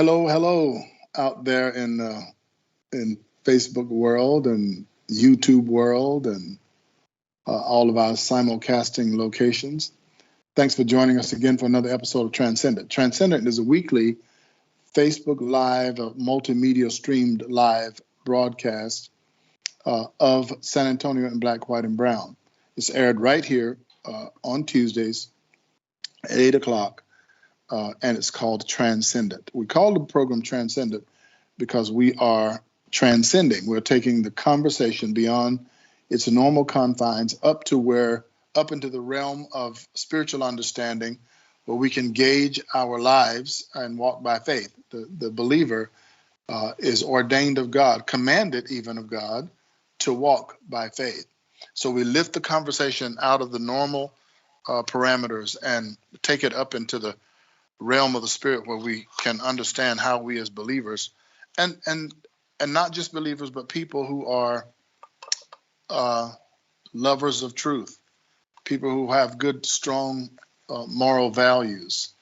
Hello out there in Facebook world and YouTube world and all of our simulcasting locations. Thanks for joining us again for another episode of Transcendent. Transcendent is a weekly Facebook Live, multimedia streamed live broadcast of San Antonio in black, white, and brown. It's aired right here on Tuesdays at 8 o'clock. And it's called Transcendent. We call the program Transcendent because we are transcending. We're taking the conversation beyond its normal confines up into the realm of spiritual understanding, where we can gauge our lives and walk by faith. The believer is ordained of God, commanded even of God, to walk by faith. So we lift the conversation out of the normal parameters and take it up into the realm of the spirit, where we can understand how we as believers and not just believers, but people who are lovers of truth, people who have good, strong moral values,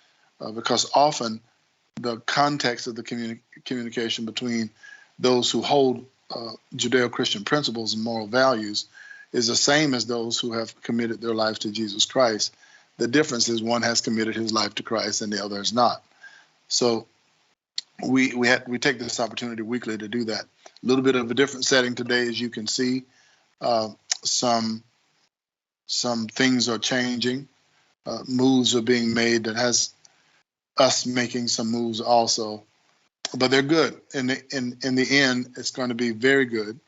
because often the context of the communication between those who hold Judeo-Christian principles and moral values is the same as those who have committed their lives to Jesus Christ. The difference is one has committed his life to Christ and the other has not. So we take this opportunity weekly to do that. A little bit of a different setting today, as you can see. Some things are changing. Moves are being made that has us making some moves also. But they're good. In the end, it's going to be very good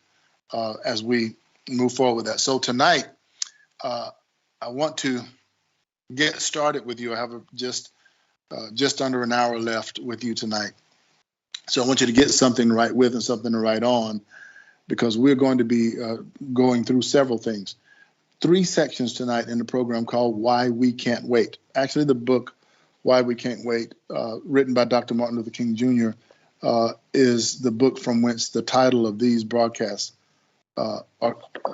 as we move forward with that. So tonight, I want to get started with you. I have just under an hour left with you tonight. So I want you to get something to write with and something to write on, because we're going to be going through several things. 3 sections tonight in the program called Why We Can't Wait. Actually, the book, Why We Can't Wait, written by Dr. Martin Luther King Jr., is the book from whence the title of these broadcasts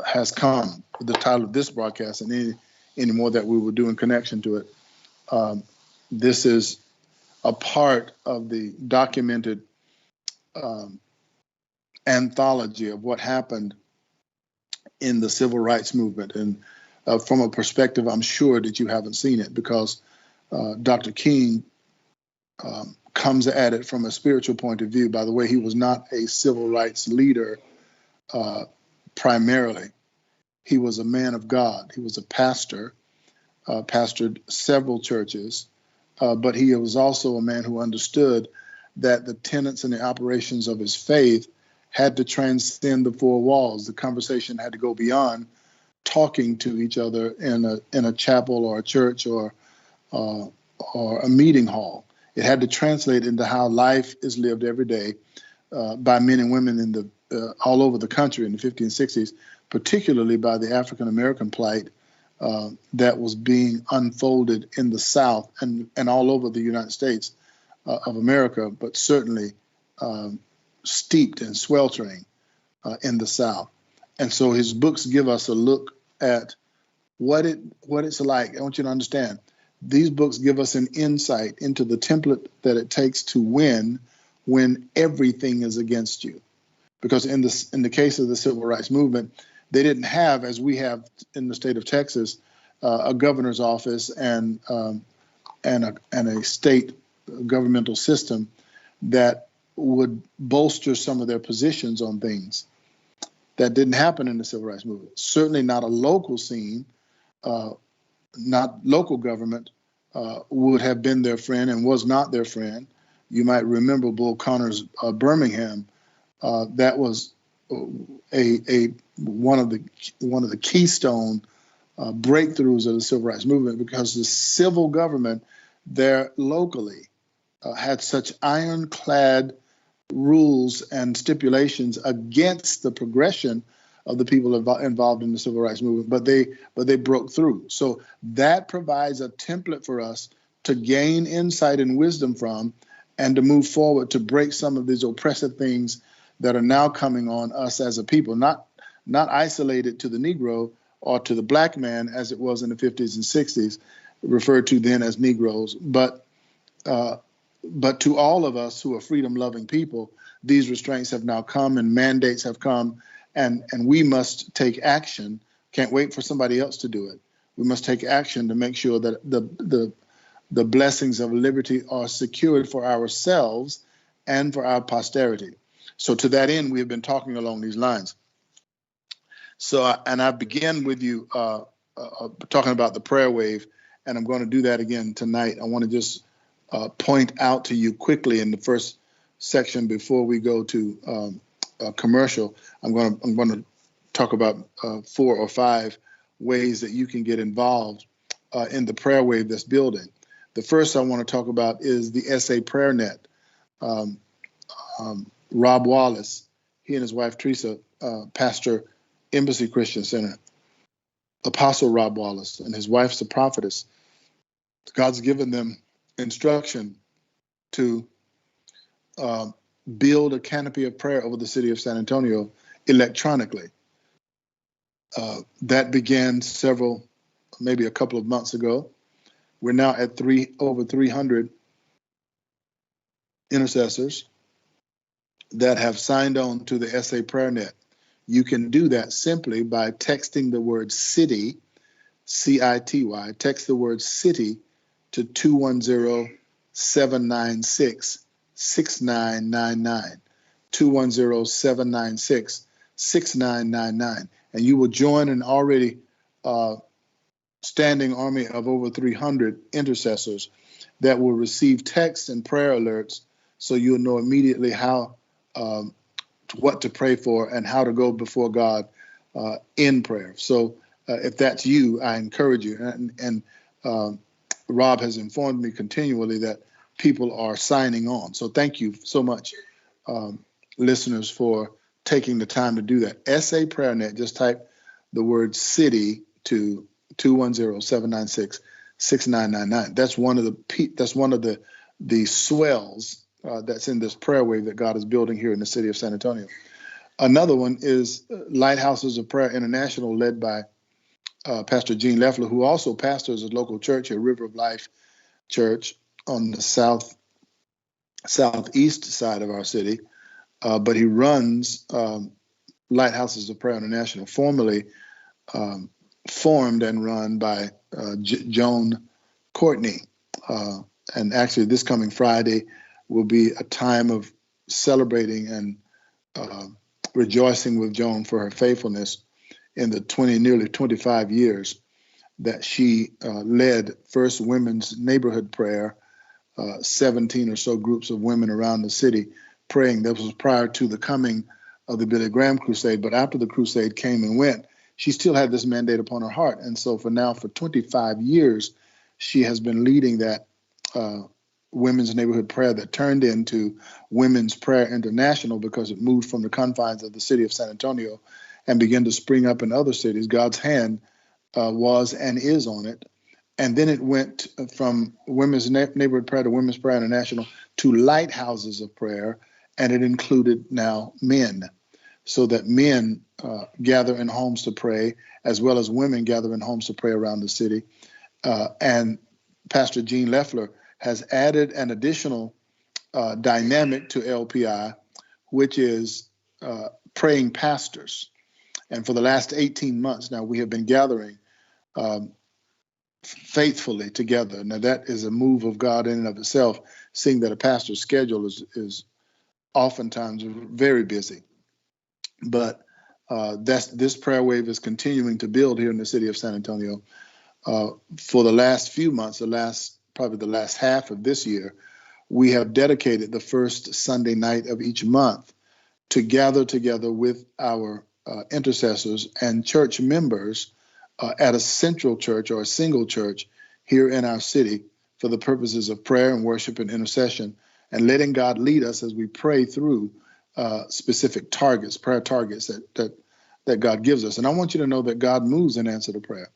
has come, the title of this broadcast and any more that we will do in connection to it. This is a part of the documented anthology of what happened in the civil rights movement. And from a perspective, I'm sure that you haven't seen it, because Dr. King comes at it from a spiritual point of view. By the way, he was not a civil rights leader primarily. He was a man of God. He was a pastor, pastored several churches, but he was also a man who understood that the tenets and the operations of his faith had to transcend the 4 walls. The conversation had to go beyond talking to each other in a chapel or a church or a meeting hall. It had to translate into how life is lived every day by men and women all over the country in the 50s and 60s, particularly by the African American plight that was being unfolded in the South and all over the United States of America, but certainly steeped and sweltering in the South. And so his books give us a look at what it's like. I want you to understand, these books give us an insight into the template that it takes to win when everything is against you. Because in the case of the civil rights movement, they didn't have, as we have in the state of Texas, a governor's office and a state governmental system that would bolster some of their positions on things. That didn't happen in the civil rights movement. Certainly not a local scene, not local government would have been their friend and was not their friend. You might remember Bull Connor's Birmingham. That was one of the keystone breakthroughs of the civil rights movement, because the civil government there locally had such ironclad rules and stipulations against the progression of the people involved in the civil rights movement, but they broke through. So that provides a template for us to gain insight and wisdom from, and to move forward to break some of these oppressive things that are now coming on us as a people, not isolated to the Negro or to the black man as it was in the 50s and 60s, referred to then as Negroes, but But to all of us who are freedom-loving people, these restraints have now come and mandates have come, and we must take action. Can't wait for somebody else to do it. We must take action to make sure that the blessings of liberty are secured for ourselves and for our posterity. So to that end, we have been talking along these lines. So, and I began with you talking about the prayer wave, and I'm going to do that again tonight. I want to just point out to you quickly in the first section before we go to commercial. I'm going to talk about 4 or 5 ways that you can get involved in the prayer wave that's building. The first I want to talk about is the SA Prayer Net. Rob Wallace, he and his wife Teresa, pastor Embassy Christian Center. Apostle Rob Wallace and his wife's a prophetess. God's given them instruction to build a canopy of prayer over the city of San Antonio electronically. That began maybe a couple of months ago. We're now at over 300 intercessors that have signed on to the SA Prayer Net. You can do that simply by texting the word city, C-I-T-Y, text the word city to 210-796-6999, 210-796-6999. And you will join an already standing army of over 300 intercessors that will receive text and prayer alerts, so you'll know immediately what to pray for and how to go before God in prayer. So if that's you, I encourage you. And Rob has informed me continually that people are signing on. So thank you so much, listeners, for taking the time to do that. SA Prayer Net, just type the word city to 210-796-6999. That's one of the swells that's in this prayer wave that God is building here in the city of San Antonio. Another one is Lighthouses of Prayer International, led by Pastor Gene Leffler, who also pastors a local church here, River of Life Church, on the southeast side of our city. But he runs Lighthouses of Prayer International, formerly formed and run by Joan Courtney. And actually, this coming Friday will be a time of celebrating and rejoicing with Joan for her faithfulness in the nearly 25 years that she led First Women's Neighborhood Prayer, 17 or so groups of women around the city praying. That was prior to the coming of the Billy Graham Crusade, but after the crusade came and went, she still had this mandate upon her heart. And so for 25 years, she has been leading that women's neighborhood prayer that turned into Women's Prayer International, because it moved from the confines of the city of San Antonio and began to spring up in other cities. God's hand was and is on it. And then it went from Women's Neighborhood Prayer to Women's Prayer International to Lighthouses of Prayer, and it included now men, so that men gather in homes to pray, as well as women gather in homes to pray around the city. And Pastor Gene Leffler has added an additional dynamic to LPI, which is praying pastors. And for the last 18 months now, we have been gathering faithfully together. Now, that is a move of God in and of itself, seeing that a pastor's schedule is oftentimes very busy. But this prayer wave is continuing to build here in the city of San Antonio. For the last few months, probably the last half of this year, we have dedicated the first Sunday night of each month to gather together with our intercessors and church members at a central church or a single church here in our city for the purposes of prayer and worship and intercession, and letting God lead us as we pray through specific targets, prayer targets that God gives us. And I want you to know that God moves in answer to prayer.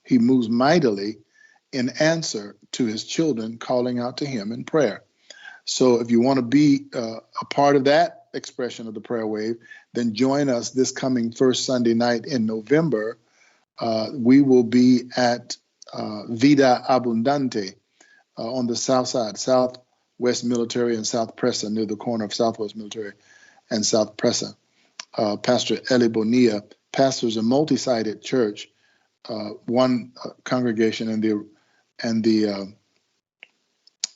He moves mightily in answer to his children calling out to him in prayer. So if you want to be a part of that expression of the prayer wave, then join us this coming first Sunday night in November. We will be at Vida Abundante on the south West Military and South Presa, near the corner of Southwest Military and South Presa. Pastor Eli Bonilla pastors a multi-sided church, one congregation and the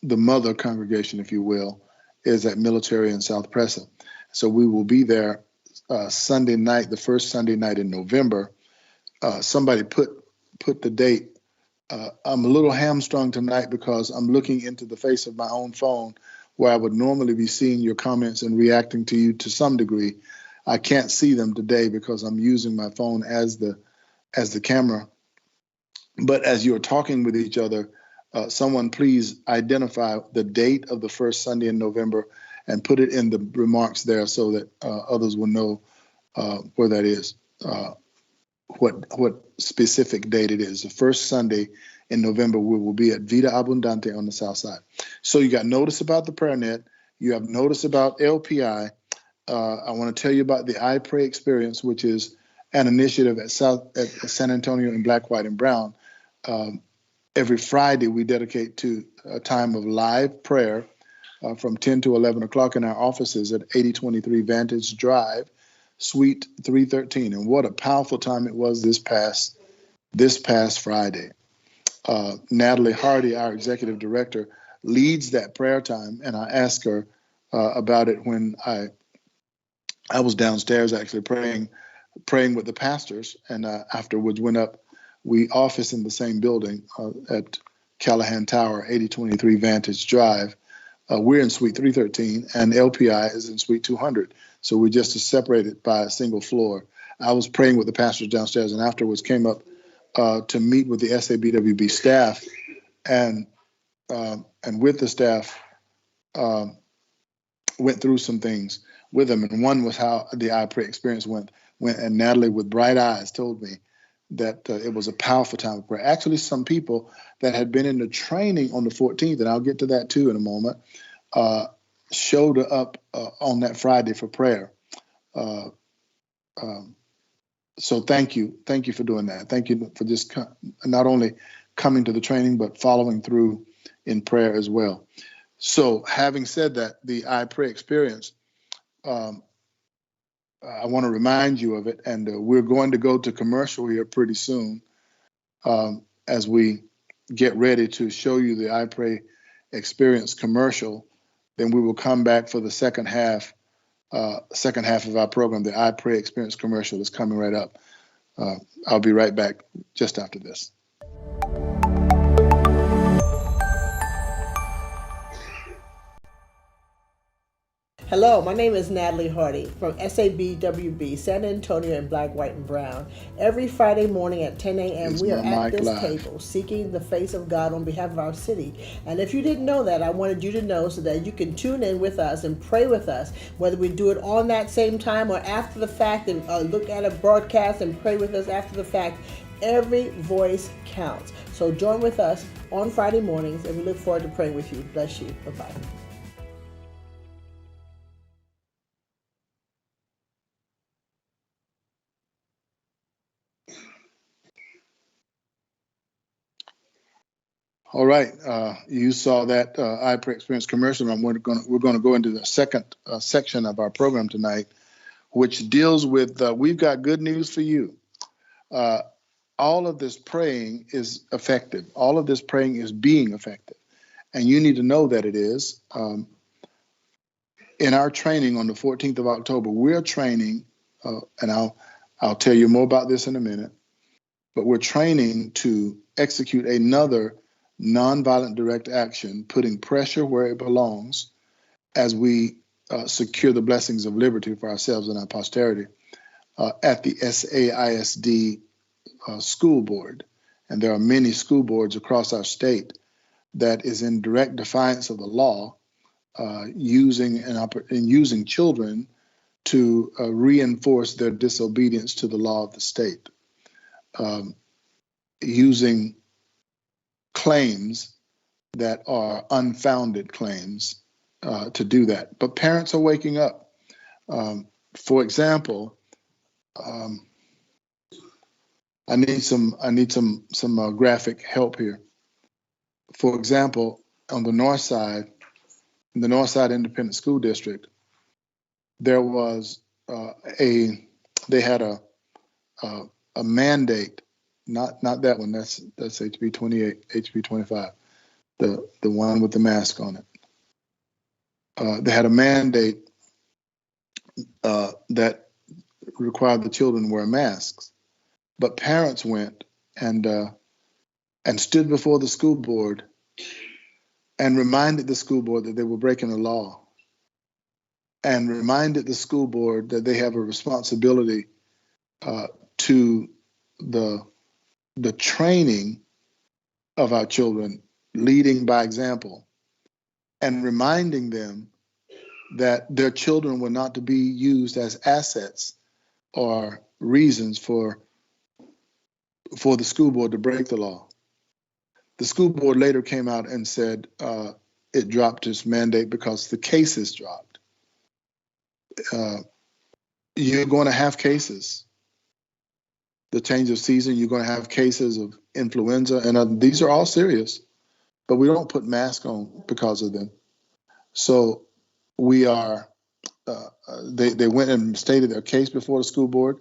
mother congregation, if you will, is at Military and South Presa. So we will be there Sunday night, the first Sunday night in November. Somebody put the date. I'm a little hamstrung tonight because I'm looking into the face of my own phone where I would normally be seeing your comments and reacting to you to some degree. I can't see them today because I'm using my phone as the camera. But as you're talking with each other, someone please identify the date of the first Sunday in November and put it in the remarks there so that others will know where that is, what specific date it is. The first Sunday in November, we will be at Vida Abundante on the south side. So you got notice about the prayer net. You have notice about LPI. I want to tell you about the I Pray Experience, which is an initiative at San Antonio in Black, White, and Brown. Every Friday, we dedicate to a time of live prayer from 10 to 11 o'clock in our offices at 8023 Vantage Drive, Suite 313. And what a powerful time it was this past Friday. Natalie Hardy, our executive director, leads that prayer time, and I asked her about it when I was downstairs actually praying with the pastors, and afterwards went up. We office in the same building at Callahan Tower, 8023 Vantage Drive. We're in Suite 313, and LPI is in Suite 200. So we're just separated by a single floor. I was praying with the pastors downstairs, and afterwards came up to meet with the SABWB staff, and with the staff went through some things with them. And one was how the I Pray experience went. And Natalie, with bright eyes, told me that it was a powerful time of prayer. Actually, some people that had been in the training on the 14th, and I'll get to that too in a moment, showed up on that Friday for prayer. So thank you for doing that. Thank you for just not only coming to the training, but following through in prayer as well. So having said that, the I Pray experience, I want to remind you of it, and we're going to go to commercial here pretty soon as we get ready to show you the I Pray experience commercial. Then we will come back for the second half of our program. The I Pray experience commercial is coming right up. I'll be right back just after this. Hello, my name is Natalie Hardy from SABWB, San Antonio in Black, White, and Brown. Every Friday morning at 10 a.m. we are at this table seeking the face of God on behalf of our city. And if you didn't know that, I wanted you to know so that you can tune in with us and pray with us, whether we do it on that same time or after the fact, and look at a broadcast and pray with us after the fact. Every voice counts. So join with us on Friday mornings, and we look forward to praying with you. Bless you. Bye-bye. All right, you saw that I Pray experience commercial. And we're going to go into the second section of our program tonight, which deals with we've got good news for you. All of this praying is effective. All of this praying is being effective, and you need to know that it is. In our training on the 14th of October, we're training, and I'll tell you more about this in a minute. But we're training to execute another nonviolent direct action, putting pressure where it belongs as we secure the blessings of liberty for ourselves and our posterity at the SAISD school board. And there are many school boards across our state that is in direct defiance of the law, using children to reinforce their disobedience to the law of the state, using claims that are unfounded claims to do that. But parents are waking up. For example, I need some graphic help here. For example, on the north side, in the Northside Independent School District, there was they had a mandate, not that one. That's HB 28, HB 25, the one with the mask on it. They had a mandate that required the children to wear masks, but parents went and stood before the school board and reminded the school board that they were breaking the law, and reminded the school board that they have a responsibility to the training of our children, leading by example, and reminding them that their children were not to be used as assets or reasons for the school board to break the law. The school board later came out and said it dropped its mandate because the cases dropped. You're going to have cases. The change of season, you're going to have cases of influenza, and these are all serious, but we don't put masks on because of them. So we are, they went and stated their case before the school board,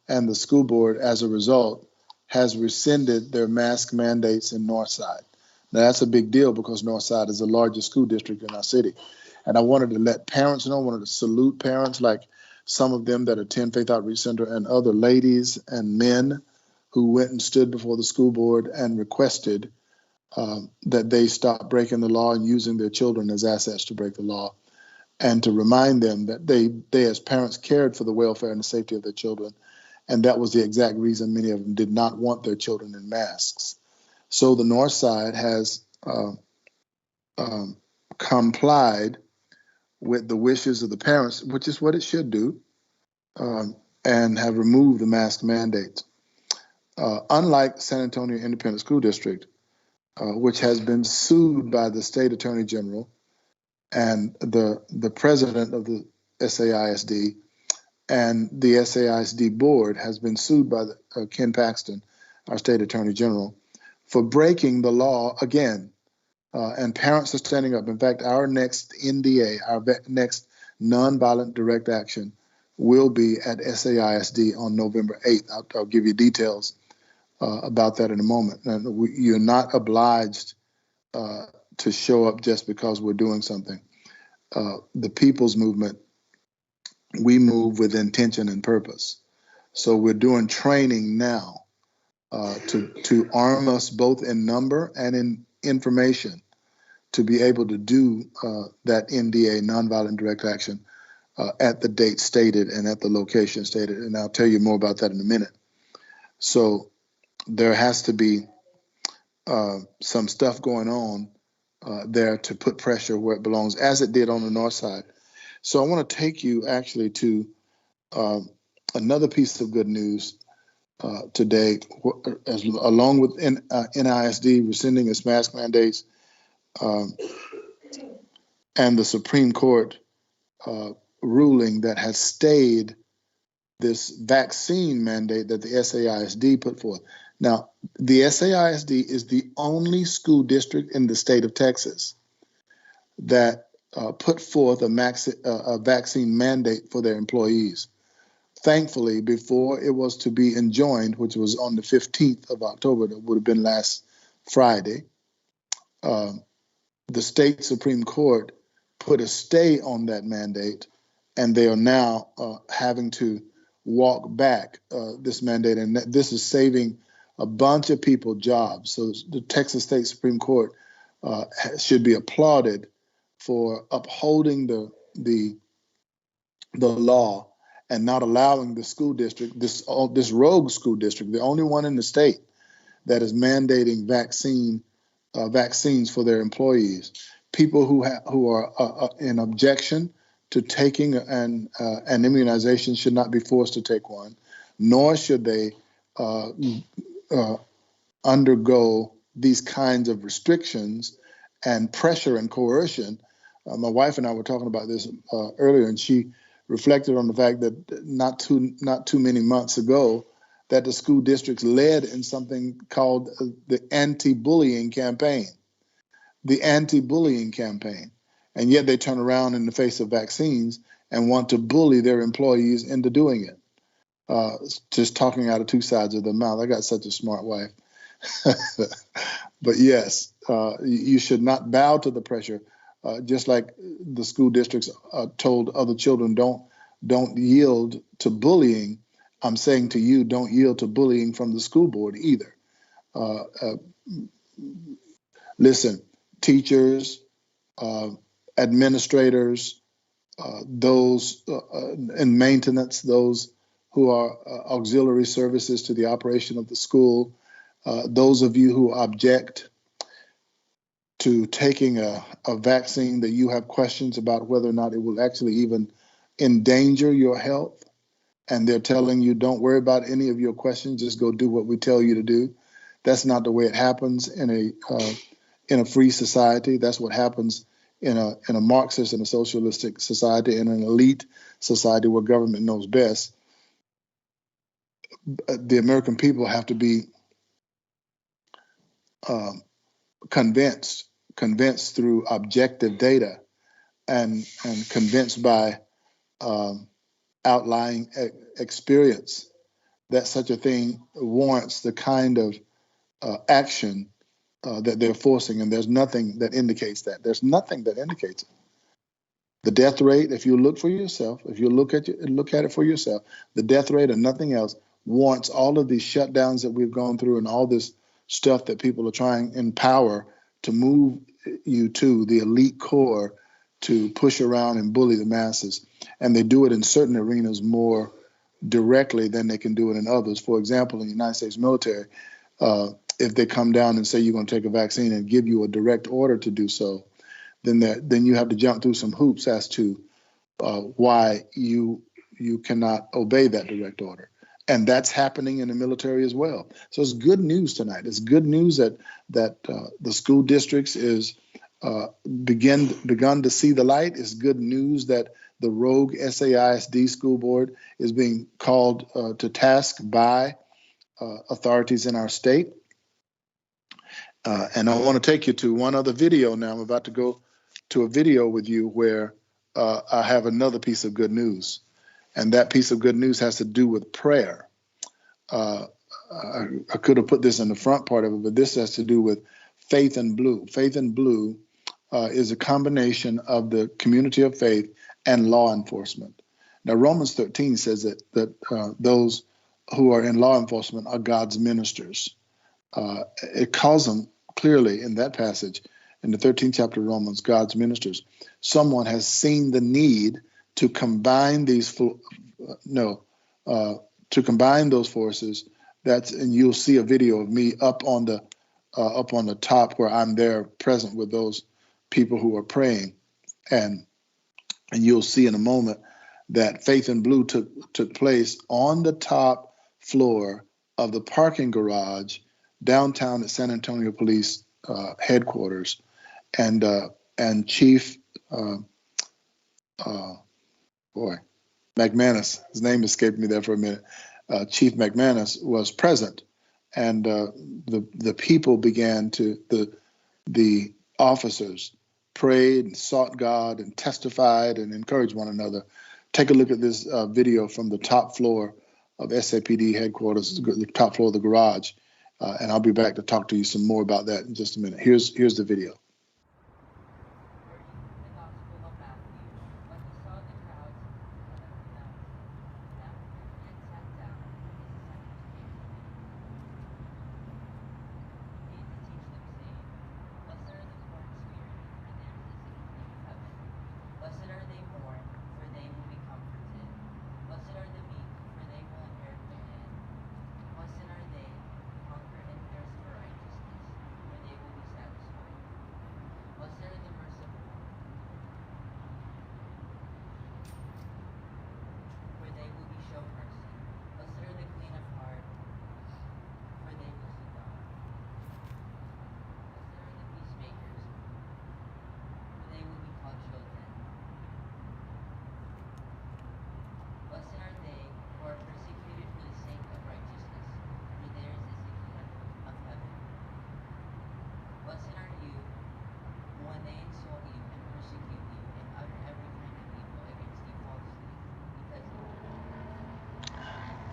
and the school board, as a result, has rescinded their mask mandates in Northside. Now, that's a big deal because Northside is the largest school district in our city. And I wanted to let parents know, I wanted to salute parents like some of them that attend Faith Outreach Center and other ladies and men who went and stood before the school board and requested that they stop breaking the law and using their children as assets to break the law, and to remind them that they as parents cared for the welfare and the safety of their children. And that was the exact reason many of them did not want their children in masks. So the North Side has complied with the wishes of the parents, which is what it should do, and have removed the mask mandate. Unlike San Antonio Independent School District, which has been sued by the state attorney general and the president of the SAISD, and the SAISD board has been sued by Ken Paxton, our state attorney general, for breaking the law again. And parents are standing up. In fact, our next NDA, our next nonviolent direct action, will be at SAISD on November 8th. I'll give you details about that in a moment. And you're not obliged to show up just because we're doing something. The people's movement, we move with intention and purpose. So we're doing training now to arm us both in number and in information to be able to do that NDA, nonviolent direct action, at the date stated and at the location stated. And I'll tell you more about that in a minute. So there has to be some stuff going on there to put pressure where it belongs, as it did on the North Side. So I want to take you actually to another piece of good news today, along with NISD rescinding its mask mandates, and the Supreme Court ruling that has stayed this vaccine mandate that the SAISD put forth. Now, the SAISD is the only school district in the state of Texas that put forth a vaccine mandate for their employees. Thankfully, before it was to be enjoined, which was on the 15th of October, that would have been last Friday, the state Supreme Court put a stay on that mandate, and they are now having to walk back this mandate, and this is saving a bunch of people jobs. So the Texas State Supreme Court should be applauded for upholding the law and not allowing the school district, this rogue school district, the only one in the state that is mandating vaccines for their employees. People who are in objection to taking an immunization should not be forced to take one, nor should they undergo these kinds of restrictions and pressure and coercion. My wife and I were talking about this earlier, and she reflected on the fact that not too many months ago, that the school districts led in something called the anti-bullying campaign. The anti-bullying campaign. And yet they turn around in the face of vaccines and want to bully their employees into doing it. Just talking out of two sides of their mouth. I got such a smart wife. But yes, you should not bow to the pressure. Just like the school districts told other children, don't yield to bullying. I'm saying to you, don't yield to bullying from the school board either. Listen, teachers, administrators, those in maintenance, those who are auxiliary services to the operation of the school, those of you who object to taking a vaccine that you have questions about whether or not it will actually even endanger your health, and they're telling you, don't worry about any of your questions, just go do what we tell you to do. That's not the way it happens in a free society. That's what happens in a Marxist and a socialistic society, in an elite society where government knows best. The American people have to be convinced through objective data, and convinced by outlying experience that such a thing warrants the kind of action that they're forcing. And there's nothing that indicates that. There's nothing that indicates it. The death rate, if you look for yourself, if you look at it for yourself, the death rate and nothing else warrants all of these shutdowns that we've gone through and all this stuff that people are trying in power to move you to the elite core to push around and bully the masses. And they do it in certain arenas more directly than they can do it in others. For example, in the United States military, if they come down and say you're going to take a vaccine and give you a direct order to do so, then you have to jump through some hoops as to why you cannot obey that direct order. And that's happening in the military as well. So it's good news tonight. It's good news that the school districts is begun to see the light. It's good news that the rogue SAISD school board is being called to task by authorities in our state. And I want to take you to one other video now. I'm about to go to a video with you where I have another piece of good news. And that piece of good news has to do with prayer. I could have put this in the front part of it, but this has to do with Faith in Blue. Faith in Blue is a combination of the community of faith and law enforcement. Now, Romans 13 says that those who are in law enforcement are God's ministers. It calls them clearly in that passage, in the 13th chapter of Romans, God's ministers. Someone has seen the need to combine to combine those forces. And you'll see a video of me up on the top where I'm there present with those people who are praying, and you'll see in a moment that Faith in Blue took place on the top floor of the parking garage downtown at San Antonio Police headquarters, and Chief McManus, his name escaped me there for a minute. Chief McManus was present, and the people began to the officers prayed and sought God and testified and encouraged one another. Take a look at this video from the top floor of SAPD headquarters, the top floor of the garage, and I'll be back to talk to you some more about that in just a minute. Here's the video.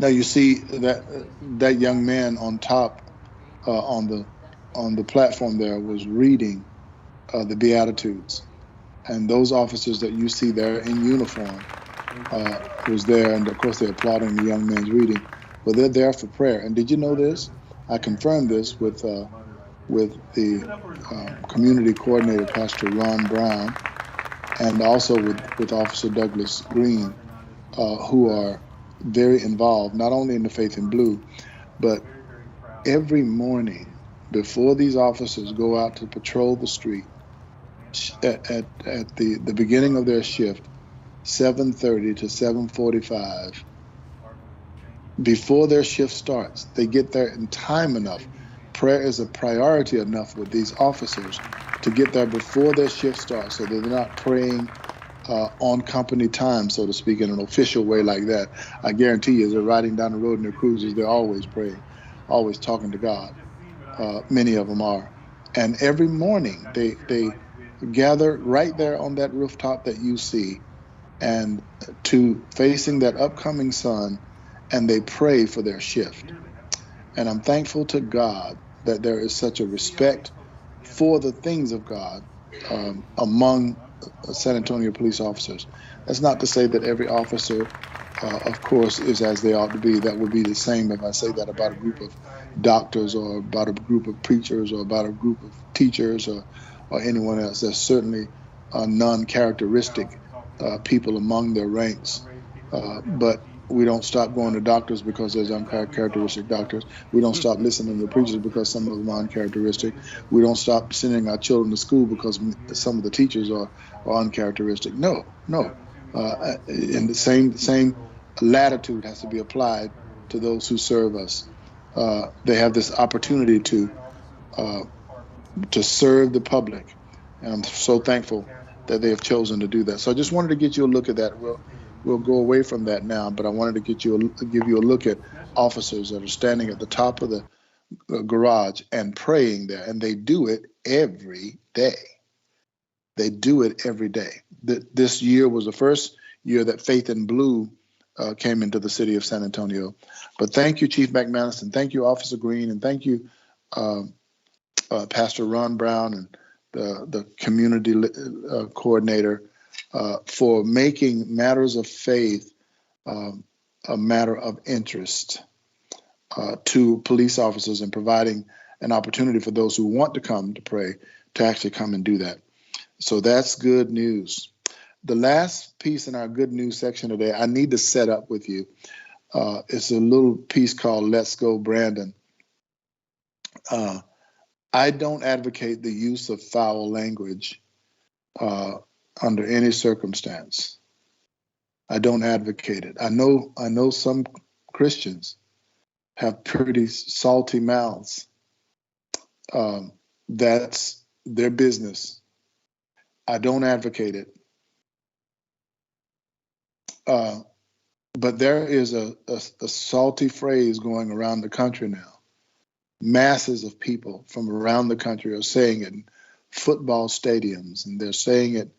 Now you see that young man on top on the platform there was reading the Beatitudes, and those officers that you see there in uniform was there, and of course they're applauding the young man's reading, but they're there for prayer. And did you know this? I confirmed this with the community coordinator, Pastor Ron Brown, and also with Officer Douglas Green, who are very involved, not only in the Faith in Blue, but every morning before these officers go out to patrol the street at the beginning of their shift, 7:30 to 7:45, before their shift starts, they get there in time enough. Prayer is a priority enough with these officers to get there before their shift starts, so that they're not praying on company time, so to speak, in an official way like that. I guarantee you, as they're riding down the road in their cruisers, they're always praying, always talking to God. Many of them are. And every morning they gather right there on that rooftop that you see, and to facing that upcoming sun, and they pray for their shift. And I'm thankful to God that there is such a respect for the things of God among San Antonio police officers. That's not to say that every officer, of course, is as they ought to be. That would be the same if I say that about a group of doctors or about a group of preachers or about a group of teachers or anyone else. There's certainly non-characteristic people among their ranks. But we don't stop going to doctors because there's uncharacteristic doctors. We don't stop listening to preachers because some of them are uncharacteristic. We don't stop sending our children to school because some of the teachers are uncharacteristic. No, no. And the same latitude has to be applied to those who serve us. They have this opportunity uh, to serve the public, and I'm so thankful that they have chosen to do that. So I just wanted to get you a look at that. We'll go away from that now, but I wanted to give you a look at officers that are standing at the top of the garage and praying there, and they do it every day. They do it every day. This year was the first year that Faith in Blue came into the city of San Antonio. But thank you, Chief McManus, and thank you, Officer Green, and thank you, Pastor Ron Brown, and the community coordinator for making matters of faith a matter of interest to police officers, and providing an opportunity for those who want to come to pray to actually come and do that. So that's good news. The last piece in our good news section today, I need to set up with you. It's a little piece called Let's Go, Brandon. I don't advocate the use of foul language under any circumstance. I don't advocate it. I know some Christians have pretty salty mouths. That's their business. I don't advocate it. But there is a salty phrase going around the country now. Masses of people from around the country are saying it in football stadiums, and they're saying it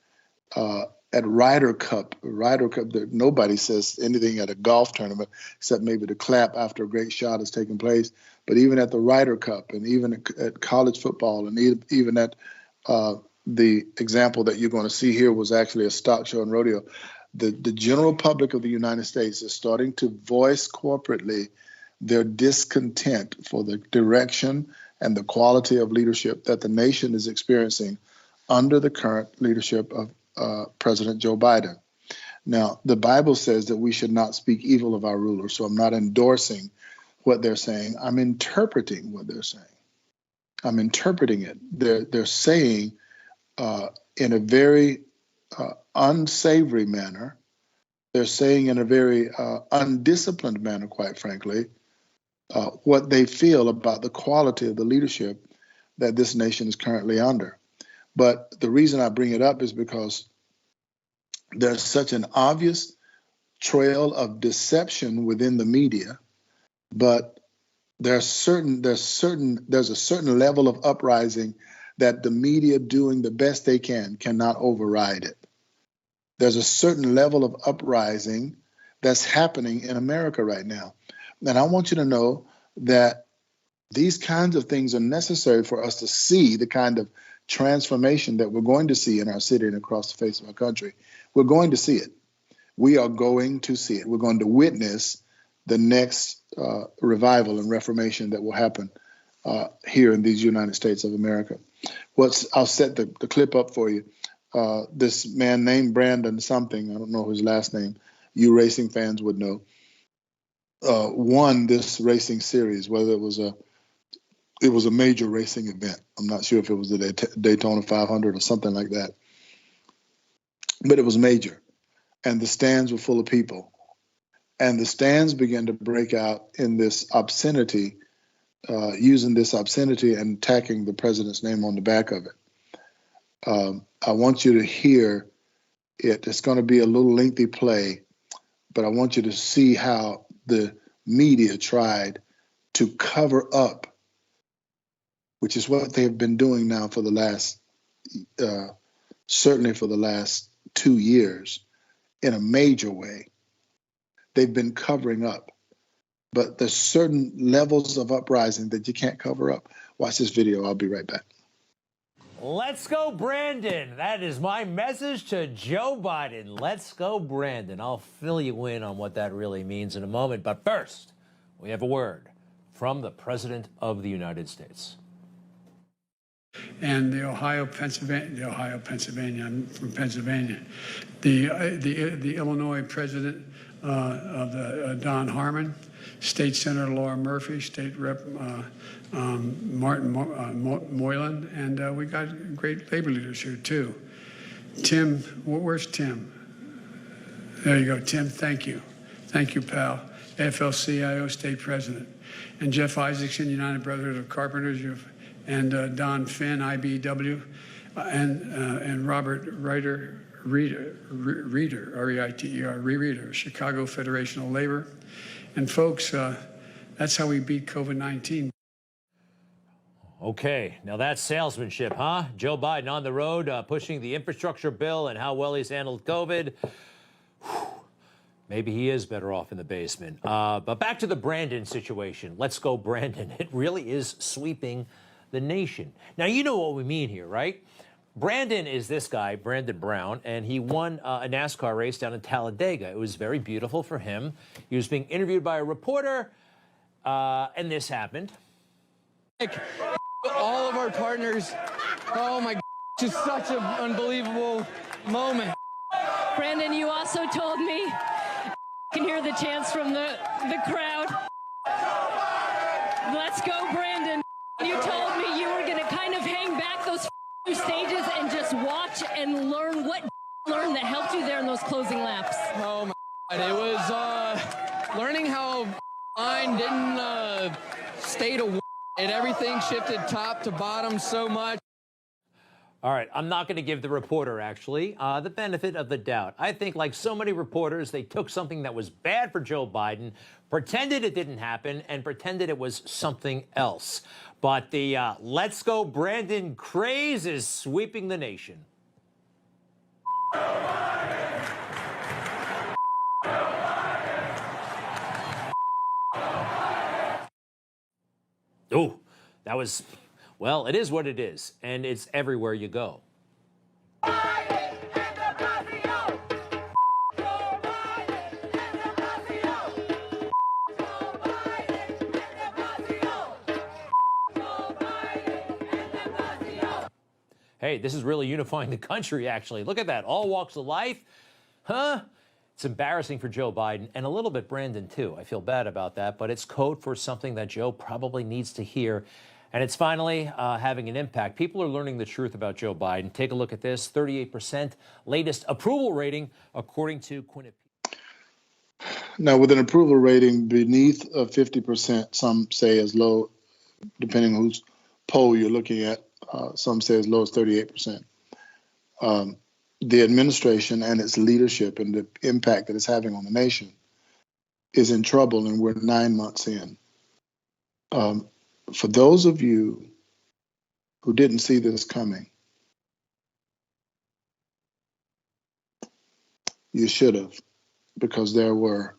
at Ryder Cup. Nobody says anything at a golf tournament except maybe to clap after a great shot has taken place. But even at the Ryder Cup, and even at college football, and even at the example that you're going to see here was actually a stock show and rodeo. The general public of the United States is starting to voice corporately their discontent for the direction and the quality of leadership that the nation is experiencing under the current leadership of President Joe Biden. Now, the Bible says that we should not speak evil of our rulers, so I'm not endorsing what they're saying. I'm interpreting what they're saying. I'm interpreting it. They're saying in a very unsavory manner. They're saying in a very undisciplined manner, quite frankly, what they feel about the quality of the leadership that this nation is currently under. But the reason I bring it up is because there's such an obvious trail of deception within the media, but there's a certain level of uprising that the media, doing the best they can, cannot override it. There's a certain level of uprising that's happening in America right now. And I want you to know that these kinds of things are necessary for us to see the kind of transformation that we're going to see in our city and across the face of our country. We're going to see it. We are going to see it. We're going to witness the next revival and reformation that will happen here in these United States of America. I'll set the clip up for you. This man named Brandon something, I don't know his last name, you racing fans would know, won this racing series, whether it was a major racing event. I'm not sure if it was the Daytona 500 or something like that, but it was major, and the stands were full of people, and the stands began to break out in this obscenity, using this obscenity and tacking the president's name on the back of it. I want you to hear it. It's going to be a little lengthy play, but I want you to see how the media tried to cover up, which is what they have been doing now for the last, certainly for the last 2 years, in a major way. They've been covering up, but there's certain levels of uprising that you can't cover up. Watch this video. I'll be right back. Let's go, Brandon. That is my message to Joe Biden. Let's go, Brandon. I'll fill you in on what that really means in a moment. But first, we have a word from the President of the United States. And the Ohio, Pennsylvania, I'm from Pennsylvania. The Illinois President Don Harmon, State Senator Laura Murphy, State Rep Martin Moylan, and we got great labor leaders here too. Tim, where's Tim? There you go, Tim. Thank you, pal. AFL-CIO State President, and Jeff Isaacson, United Brotherhood of Carpenters, and Don Finn, IBW, and Robert Reiter, R-E-I-T-E-R, Chicago Federation of Labor. And folks, that's how we beat COVID-19. Okay, now that's salesmanship, huh? Joe Biden on the road, pushing the infrastructure bill and how well he's handled COVID. Whew. Maybe he is better off in the basement. But back to the Brandon situation. Let's go, Brandon. It really is sweeping the nation. Now, you know what we mean here, right? Brandon is this guy, Brandon Brown, and he won a NASCAR race down in Talladega. It was very beautiful for him. He was being interviewed by a reporter, and this happened. All of our partners, oh my, just such an unbelievable moment. Brandon, you also told me, I can hear the chants from the crowd. Let's go, Brandon. You told me you were going to kind of hang back those stages and just watch and learn what that helped you there in those closing laps. Oh my God, it was learning how line didn't stay to and everything shifted top to bottom so much. All right, I'm not going to give the reporter, actually, the benefit of the doubt. I think, like so many reporters, they took something that was bad for Joe Biden, pretended it didn't happen, and pretended it was something else. But the Let's Go Brandon craze is sweeping the nation. Oh, that was, well, it is what it is, and it's everywhere you go. Hey, this is really unifying the country, actually. Look at that, all walks of life. Huh? It's embarrassing for Joe Biden, and a little bit Brandon, too. I feel bad about that, but it's code for something that Joe probably needs to hear. And it's finally having an impact. People are learning the truth about Joe Biden. Take a look at this, 38% latest approval rating, according to Quinnipiac. Now, with an approval rating beneath 50%, some say as low, depending on whose poll you're looking at, some say as low as 38%. The administration and its leadership and the impact that it's having on the nation is in trouble, and we're 9 months in. For those of you who didn't see this coming, you should have. because there were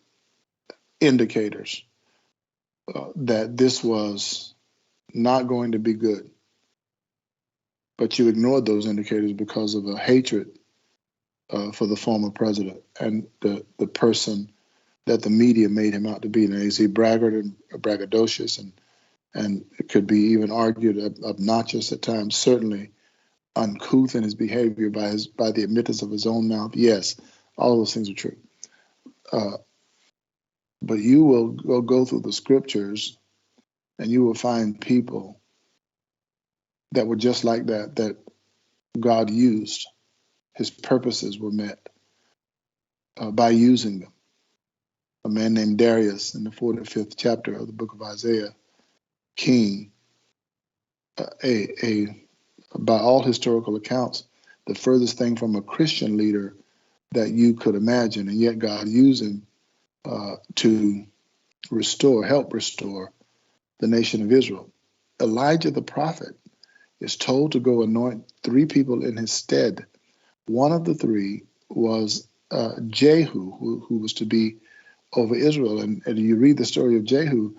indicators that this was not going to be good. But you ignored those indicators because of a hatred for the former president and the person that the media made him out to be. Now, is he braggart and braggadocious and it could be even argued obnoxious at times? Certainly uncouth in his behavior by the admittance of his own mouth. Yes, all of those things are true. But you will go through the scriptures and you will find people that were just like that God used. His purposes were met by using them. A man named Darius in the 45th chapter of the book of Isaiah, king, by all historical accounts, the furthest thing from a Christian leader that you could imagine, and yet God used him to help restore the nation of Israel. Elijah the prophet is told to go anoint 3 people in his stead. One of the 3 was Jehu, who was to be over Israel. And you read the story of Jehu,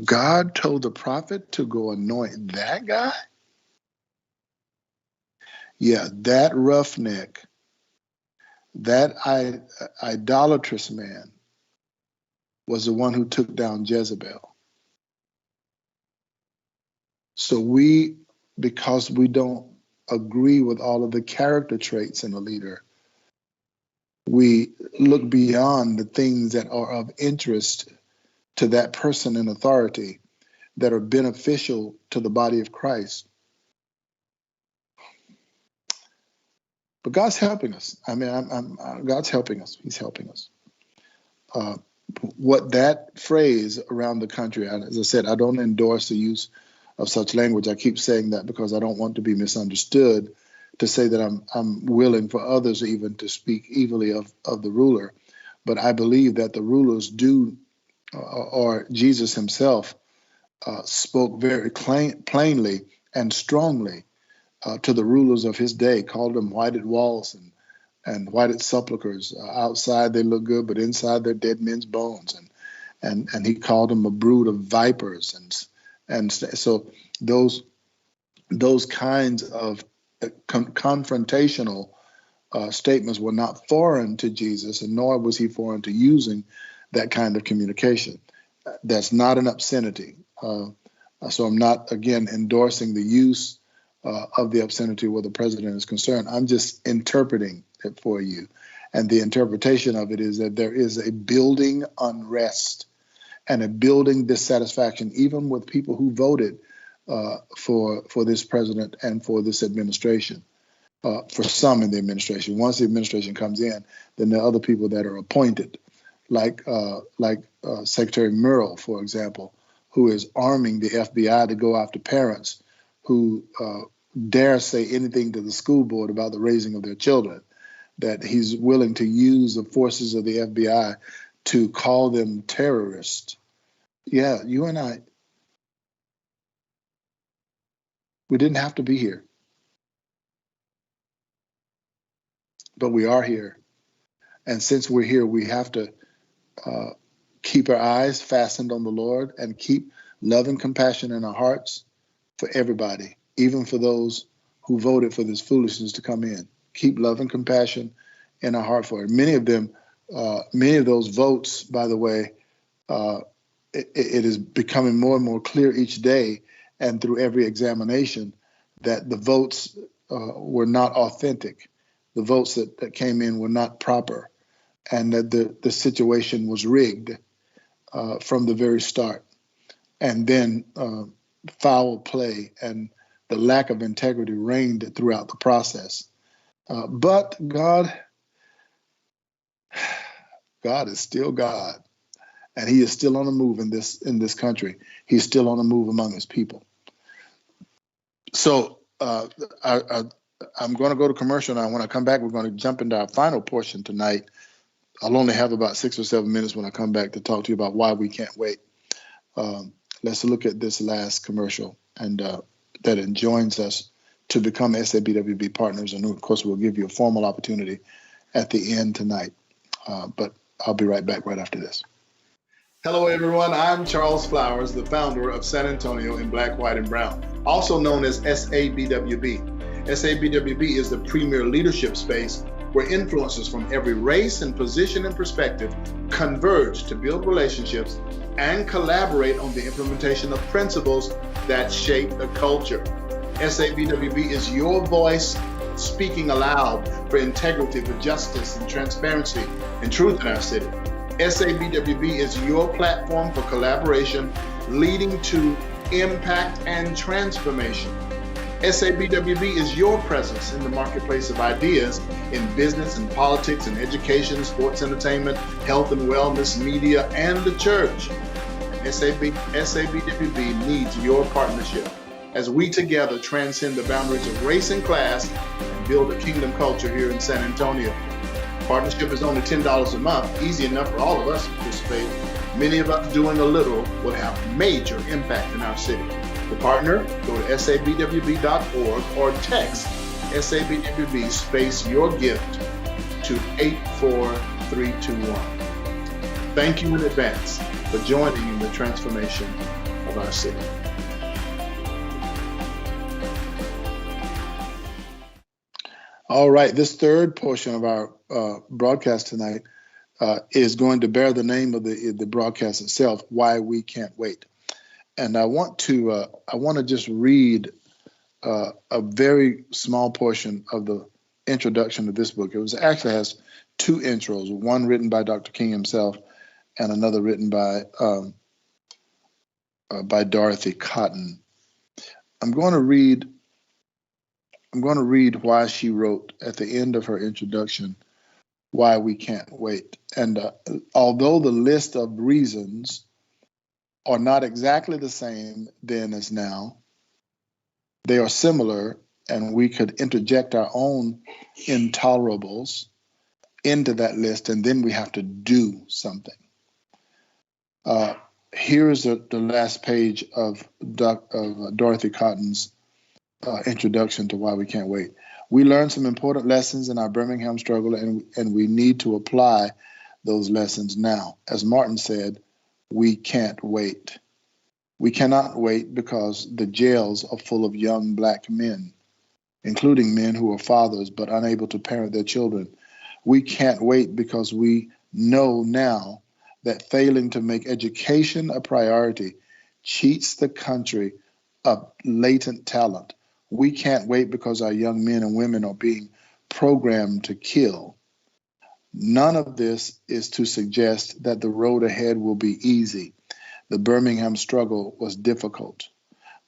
God told the prophet to go anoint that guy? Yeah, that roughneck, that idolatrous man was the one who took down Jezebel. So because we don't agree with all of the character traits in a leader, we look beyond the things that are of interest to that person in authority that are beneficial to the body of Christ. But God's helping us. I mean, God's helping us. He's helping us. What that phrase around the country, as I said, I don't endorse the use of such language. I keep saying that because I don't want to be misunderstood, to say that I'm willing for others even to speak evilly of the ruler. But I believe that the rulers do, or Jesus himself spoke very plainly and strongly to the rulers of his day, called them whited walls and whited sepulchres. Outside they look good, but inside they're dead men's bones. And he called them a brood of vipers. And so those kinds of confrontational statements were not foreign to Jesus, and nor was he foreign to using that kind of communication. That's not an obscenity. So I'm not, again, endorsing the use of the obscenity where the president is concerned. I'm just interpreting it for you. And the interpretation of it is that there is a building unrest and a building dissatisfaction, even with people who voted for this president and for this administration. For some in the administration. Once the administration comes in, then there are other people that are appointed, like Secretary Murrell, for example, who is arming the FBI to go after parents who dare say anything to the school board about the raising of their children, that he's willing to use the forces of the FBI to call them terrorists. Yeah, you and I, we didn't have to be here, but we are here. And since we're here, we have to keep our eyes fastened on the Lord and keep love and compassion in our hearts for everybody, even for those who voted for this foolishness to come in. Keep love and compassion in our heart for it. Many of those votes, by the way, it is becoming more and more clear each day and through every examination that the votes were not authentic. The votes that came in were not proper, and that the situation was rigged from the very start. And then foul play and the lack of integrity reigned throughout the process. But God is still God, and he is still on the move in this country. He's still on the move among his people. So I'm going to go to commercial now. When I come back, we're going to jump into our final portion tonight. I'll only have about 6 or 7 minutes when I come back to talk to you about why we can't wait. Let's look at this last commercial, and that enjoins us to become SABWB partners. And of course, we'll give you a formal opportunity at the end tonight. But I'll be right back right after this. Hello, everyone. I'm Charles Flowers, the founder of San Antonio in Black, White, and Brown, also known as SABWB. SABWB is the premier leadership space where influencers from every race and position and perspective converge to build relationships and collaborate on the implementation of principles that shape the culture. SABWB is your voice speaking aloud for integrity, for justice and transparency and truth in our city. SABWB is your platform for collaboration leading to impact and transformation. SABWB is your presence in the marketplace of ideas in business and politics and education, sports, entertainment, health and wellness, media, and the church. SABWB needs your partnership as we together transcend the boundaries of race and class and build a kingdom culture here in San Antonio. Partnership is only $10 a month, easy enough for all of us to participate. Many of us doing a little will have major impact in our city. To partner, go to sabwb.org or text SABWB space your gift to 84321. Thank you in advance for joining in the transformation of our city. All right, this third portion of our broadcast tonight is going to bear the name of the broadcast itself, Why We Can't Wait. And I want to just read a very small portion of the introduction to this book. It actually has two intros, one written by Dr. King himself and another written by Dorothy Cotton. I'm going to read why she wrote at the end of her introduction, Why We Can't Wait. And although the list of reasons are not exactly the same then as now, they are similar, and we could interject our own intolerables into that list, and then we have to do something. Here's the last page of Dorothy Cotton's introduction to Why We Can't Wait. We learned some important lessons in our Birmingham struggle, and we need to apply those lessons now. As Martin said, we can't wait. We cannot wait because the jails are full of young Black men, including men who are fathers but unable to parent their children. We can't wait because we know now that failing to make education a priority cheats the country of latent talent. We can't wait because our young men and women are being programmed to kill. None of this is to suggest that the road ahead will be easy. The Birmingham struggle was difficult.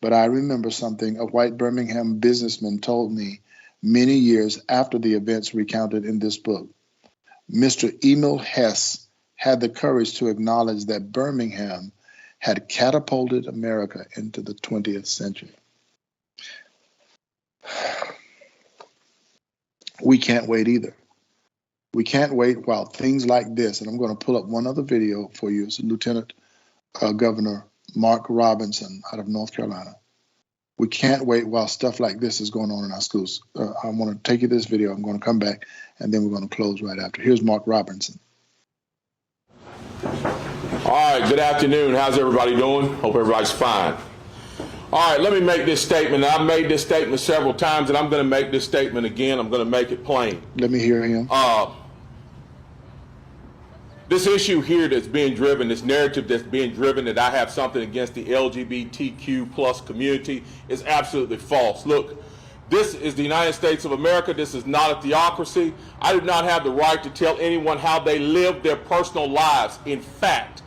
But I remember something a white Birmingham businessman told me many years after the events recounted in this book. Mr. Emil Hess had the courage to acknowledge that Birmingham had catapulted America into the 20th century. We can't wait either. We can't wait while things like this, and I'm going to pull up one other video for you. It's Lieutenant Governor Mark Robinson out of North Carolina. We can't wait while stuff like this is going on in our schools. I want to take you this video. I'm going to come back, and then we're going to close right after. Here's Mark Robinson. All right, good afternoon. How's everybody doing? Hope everybody's fine. All right, let me make this statement. I've made this statement several times, and I'm going to make this statement again. I'm going to make it plain. Let me hear him. This issue here that's being driven, this narrative that's being driven that I have something against the LGBTQ plus community is absolutely false. Look, this is the United States of America. This is not a theocracy. I do not have the right to tell anyone how they live their personal lives. In fact,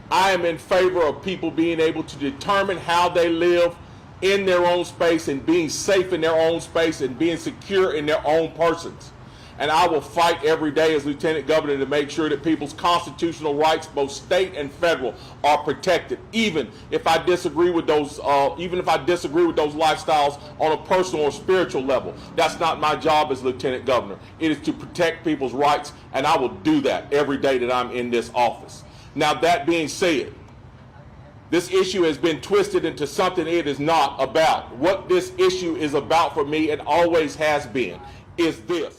I am in favor of people being able to determine how they live in their own space and being safe in their own space and being secure in their own persons. And I will fight every day as Lieutenant Governor to make sure that people's constitutional rights, both state and federal, are protected, even if I disagree with those lifestyles on a personal or spiritual level. That's not my job as Lieutenant Governor. It is to protect people's rights, and I will do that every day that I'm in this office. Now, that being said, this issue has been twisted into something it is not about. What this issue is about for me, and always has been, is this.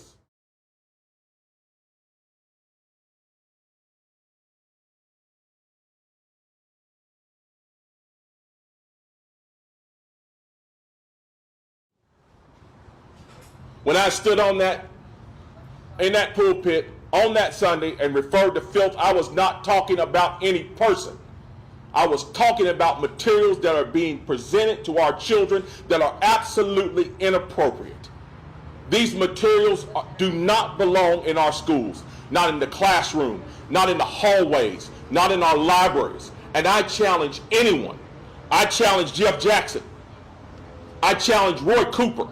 When I stood in that pulpit on that Sunday and referred to filth, I was not talking about any person. I was talking about materials that are being presented to our children that are absolutely inappropriate. These materials do not belong in our schools, not in the classroom, not in the hallways, not in our libraries. And I challenge anyone. I challenge Jeff Jackson. I challenge Roy Cooper.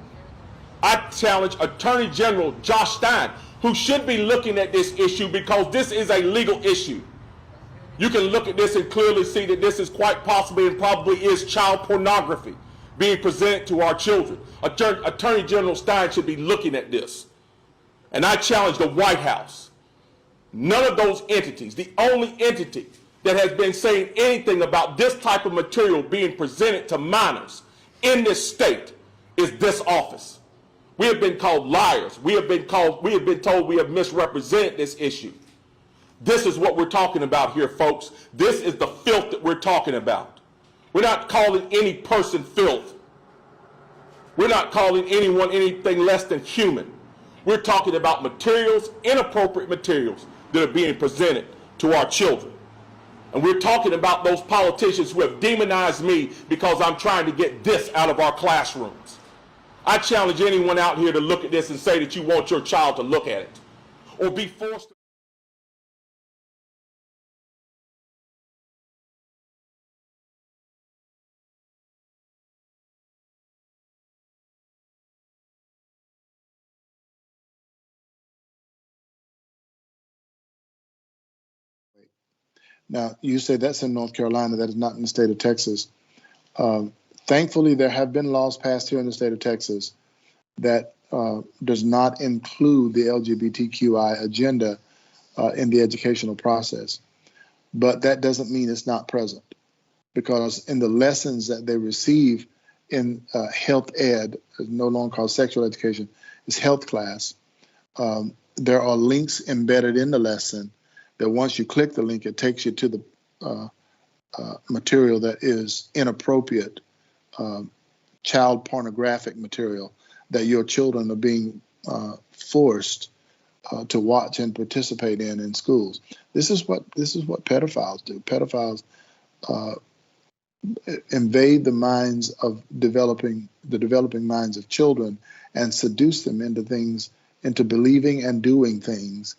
I challenge Attorney General Josh Stein, who should be looking at this issue because this is a legal issue. You can look at this and clearly see that this is quite possibly and probably is child pornography being presented to our children. Attorney General Stein should be looking at this. And I challenge the White House. None of those entities, the only entity that has been saying anything about this type of material being presented to minors in this state is this office. We have been called liars. We have been told we have misrepresented this issue. This is what we're talking about here, folks. This is the filth that we're talking about. We're not calling any person filth. We're not calling anyone anything less than human. We're talking about materials, inappropriate materials that are being presented to our children. And we're talking about those politicians who have demonized me because I'm trying to get this out of our classrooms. I challenge anyone out here to look at this and say that you want your child to look at it or be forced to. Now, you say that's in North Carolina. That is not in the state of Texas. Thankfully, there have been laws passed here in the state of Texas that does not include the LGBTQI agenda in the educational process. But that doesn't mean it's not present, because in the lessons that they receive in health ed, no longer called sexual education, it's health class, there are links embedded in the lesson that once you click the link, it takes you to the material that is inappropriate, child pornographic material that your children are being forced to watch and participate in schools. This is what pedophiles do. Pedophiles invade the minds of developing minds of children and seduce them into believing and doing things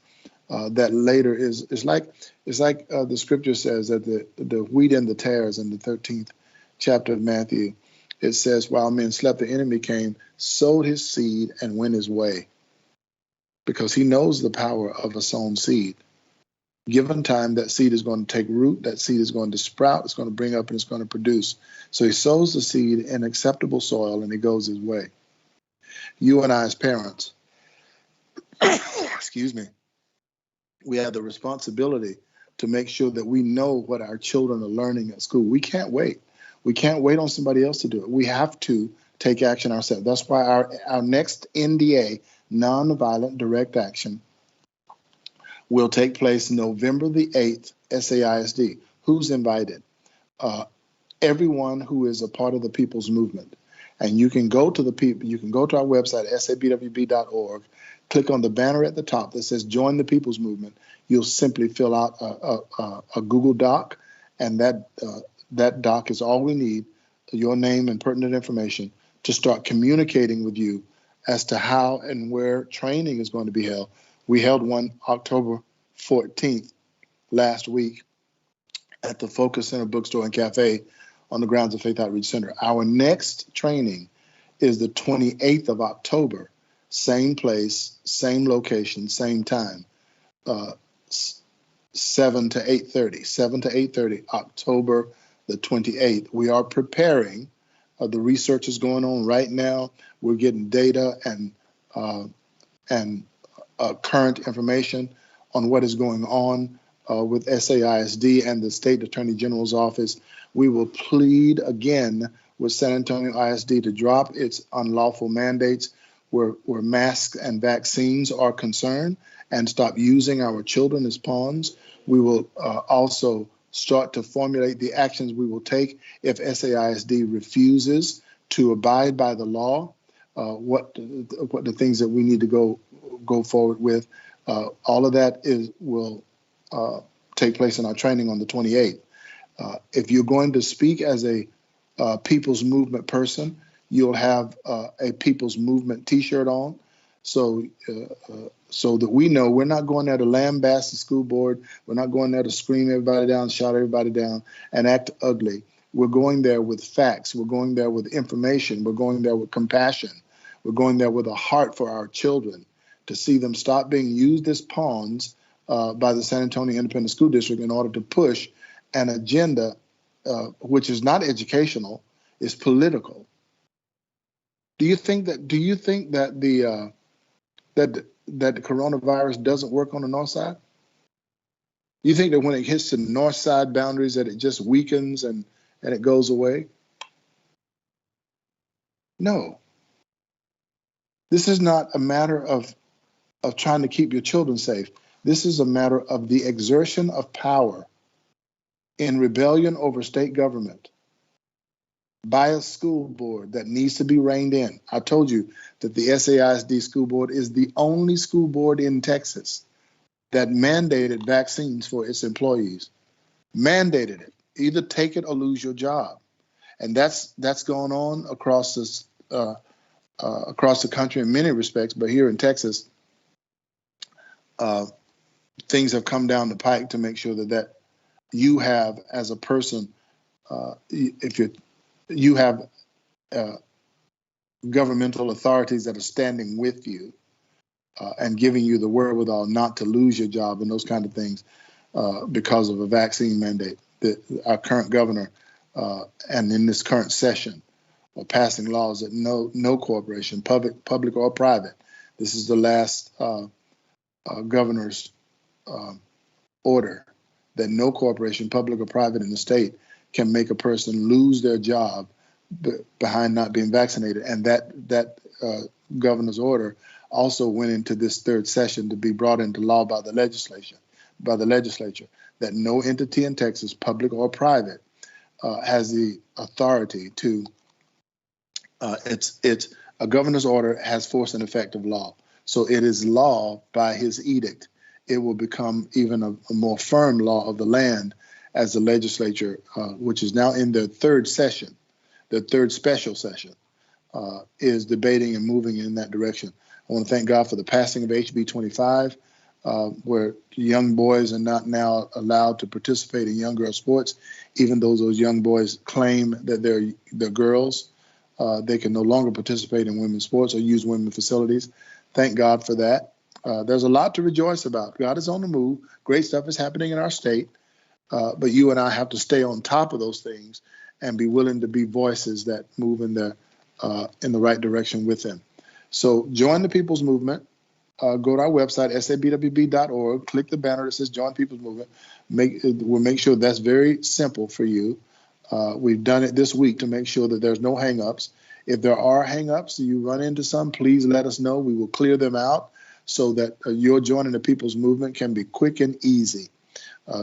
that later is like the scripture says that the wheat and the tares in the 13th chapter of Matthew. It says, while men slept, the enemy came, sowed his seed, and went his way. Because he knows the power of a sown seed. Given time, that seed is going to take root, that seed is going to sprout, it's going to bring up, and it's going to produce. So he sows the seed in acceptable soil, and he goes his way. You and I as parents, excuse me, we have the responsibility to make sure that we know what our children are learning at school. We can't wait. We can't wait on somebody else to do it. We have to take action ourselves. That's why our next NDA, Nonviolent Direct Action, will take place November the 8th, SAISD. Who's invited? Everyone who is a part of the People's Movement. And you can go to you can go to our website, sabwb.org, click on the banner at the top that says Join the People's Movement. You'll simply fill out a Google Doc, and that doc is all we need, your name and pertinent information, to start communicating with you as to how and where training is going to be held. We held one October 14th last week at the Focus Center Bookstore and Cafe on the grounds of Faith Outreach Center. Our next training is the 28th of October, same place, same location, same time, 7 to 8:30, October the 28th. We are preparing. The research is going on right now. We're getting data and current information on what is going on with SAISD and the State Attorney General's office. We will plead again with San Antonio ISD to drop its unlawful mandates where masks and vaccines are concerned and stop using our children as pawns. We will also start to formulate the actions we will take if SAISD refuses to abide by the law. what the things that we need to go forward with. All of that will take place in our training on the 28th. If you're going to speak as a People's Movement person, you'll have a People's Movement T-shirt on, so that we know we're not going there to lambast the school board. We're not going there to scream everybody down, shout everybody down, and act ugly. We're going there with facts. We're going there with information. We're going there with compassion. We're going there with a heart for our children, to see them stop being used as pawns by the San Antonio Independent School District in order to push an agenda which is not educational, is political. Do you think that the that the coronavirus doesn't work on the north side? You think that when it hits the north side boundaries that it just weakens and it goes away? No. This is not a matter of trying to keep your children safe. This is a matter of the exertion of power in rebellion over state government by a school board that needs to be reined in. I told you that the SAISD school board is the only school board in Texas that mandated vaccines for its employees. Mandated it. Either take it or lose your job. And that's going on across this across the country in many respects, but here in Texas, things have come down the pike to make sure that you have, as a person, if you have governmental authorities that are standing with you and giving you the wherewithal not to lose your job and those kind of things because of a vaccine mandate. Our current governor and in this current session are passing laws that no corporation, public or private, this is the last governor's order, that no corporation, public or private in the state, can make a person lose their job behind not being vaccinated. And that governor's order also went into this third session to be brought into law by the legislature, that no entity in Texas, public or private, has the authority to. It's a governor's order has force and effect of law, so it is law by his edict. It will become even a more firm law of the land as the legislature, which is now in their third session, their third special session, is debating and moving in that direction. I want to thank God for the passing of HB 25, where young boys are not now allowed to participate in young girl sports, even though those young boys claim that they're girls. They can no longer participate in women's sports or use women's facilities. Thank God for that. There's a lot to rejoice about. God is on the move. Great stuff is happening in our state. But you and I have to stay on top of those things and be willing to be voices that move in the right direction with them. So join the People's Movement. Go to our website, sabwb.org. Click the banner that says Join People's Movement. We'll make sure that's very simple for you. We've done it this week to make sure that there's no hangups. If there are hangups, you run into some, please let us know. We will clear them out so that your joining the People's Movement can be quick and easy.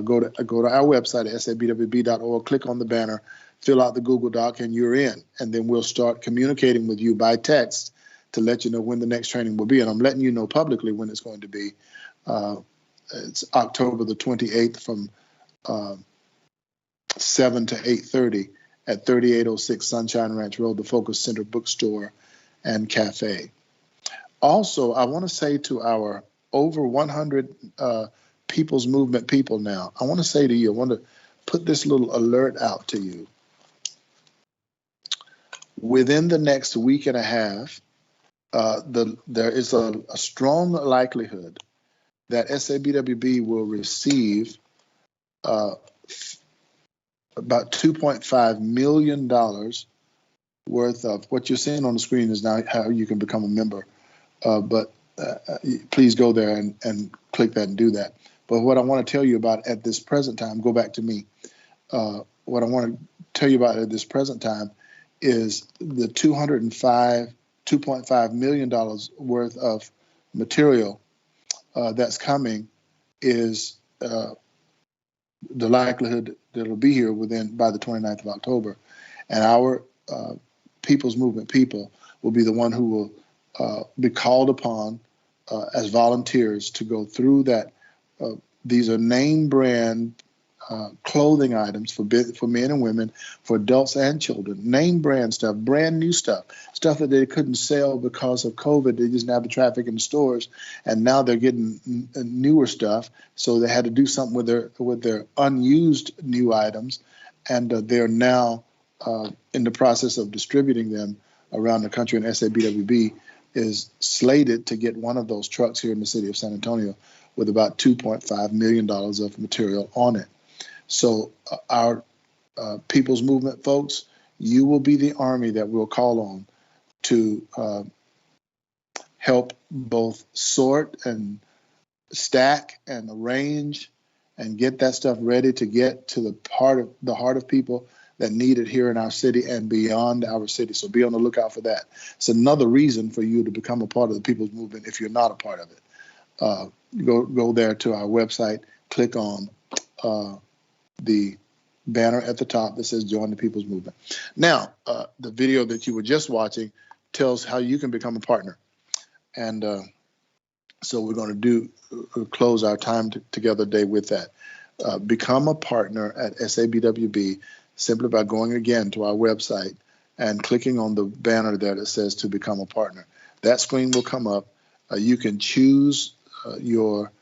Go to our website at sabwb.org, click on the banner, fill out the Google Doc, and you're in. And then we'll start communicating with you by text to let you know when the next training will be. And I'm letting you know publicly when it's going to be. It's October the 28th from 7 to 8:30 at 3806 Sunshine Ranch Road, the Focus Center Bookstore and Cafe. Also, I want to say to our over 100 People's Movement people now, I want to say to you, I want to put this little alert out to you. Within the next week and a half, there is a strong likelihood that SABWB will receive about $2.5 million worth of what you're seeing on the screen is now how you can become a member. But please go there and click that and do that. But what I want to tell you about at this present time, go back to me. What I want to tell you about at this present time is the $2.5 million worth of material that's coming is the likelihood that it'll be here by the 29th of October. And our People's Movement people will be the one who will be called upon as volunteers to go through that. These are name brand clothing items for men and women, for adults and children. Name brand stuff, brand new stuff that they couldn't sell because of COVID. They just didn't have the traffic in the stores, and now they're getting newer stuff. So they had to do something with their unused new items, and they're now in the process of distributing them around the country. And SABWB is slated to get one of those trucks here in the city of San Antonio with about $2.5 million of material on it. So our People's Movement folks, you will be the army that we'll call on to help both sort and stack and arrange and get that stuff ready to get to the heart of people that need it here in our city and beyond our city. So be on the lookout for that. It's another reason for you to become a part of the People's Movement if you're not a part of it. Go there to our website, click on the banner at the top that says Join the People's Movement. Now, the video that you were just watching tells how you can become a partner. And so we're going to close our time together today with that. Become a partner at SABWB simply by going again to our website and clicking on the banner there that says to become a partner. That screen will come up. You can choose your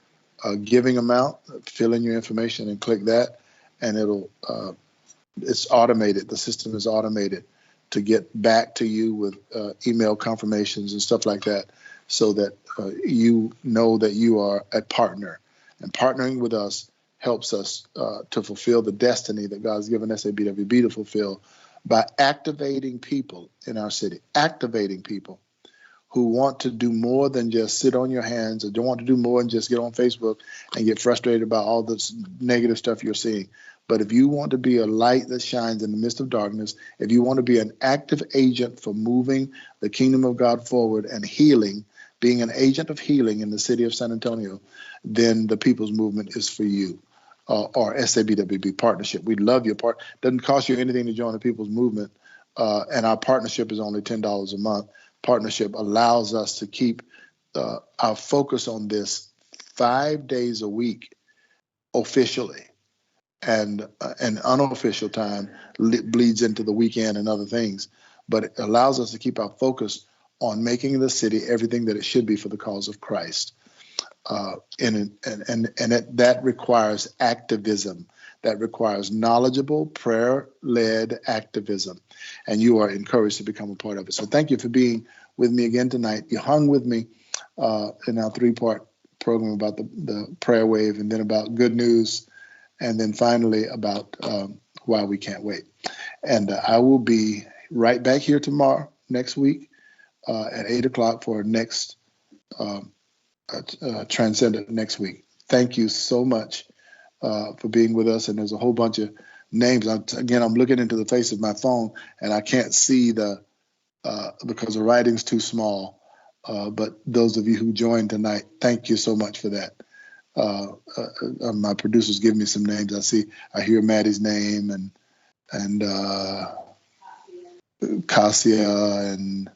giving amount, fill in your information and click that, and it's automated. The system is automated to get back to you with email confirmations and stuff like that, so that you know that you are a partner. And partnering with us helps us to fulfill the destiny that God's given SABWB to fulfill by activating people in our city, activating people who want to do more than just sit on your hands, or don't want to do more than just get on Facebook and get frustrated about all this negative stuff you're seeing. But if you want to be a light that shines in the midst of darkness, if you want to be an active agent for moving the kingdom of God forward and healing, being an agent of healing in the city of San Antonio, then the People's Movement is for you, or SABWB partnership. We'd love your part. Doesn't cost you anything to join the People's Movement, and our partnership is only $10 a month. Partnership allows us to keep our focus on this 5 days a week officially, and an unofficial time bleeds into the weekend and other things. But it allows us to keep our focus on making the city everything that it should be for the cause of Christ. That requires activism. That requires knowledgeable, prayer-led activism. And you are encouraged to become a part of it. So thank you for being with me again tonight. You hung with me in our 3-part program about the prayer wave, and then about good news, and then finally about why we can't wait. And I will be right back here tomorrow, next week, at 8 o'clock for next Transcendent next week. Thank you so much for being with us. And there's a whole bunch of names. I'm looking into the face of my phone, and I can't see because the writing's too small. But those of you who joined tonight, thank you so much for that. My producers give me some names. I hear Maddie's name and Cassia and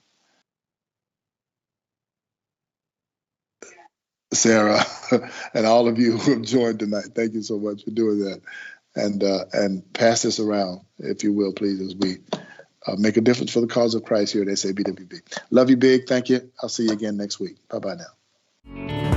Sarah and all of you who have joined tonight. Thank you so much for doing that. And pass this around, if you will, please, as we make a difference for the cause of Christ here at SABWB. Love you big. Thank you. I'll see you again next week. Bye-bye now.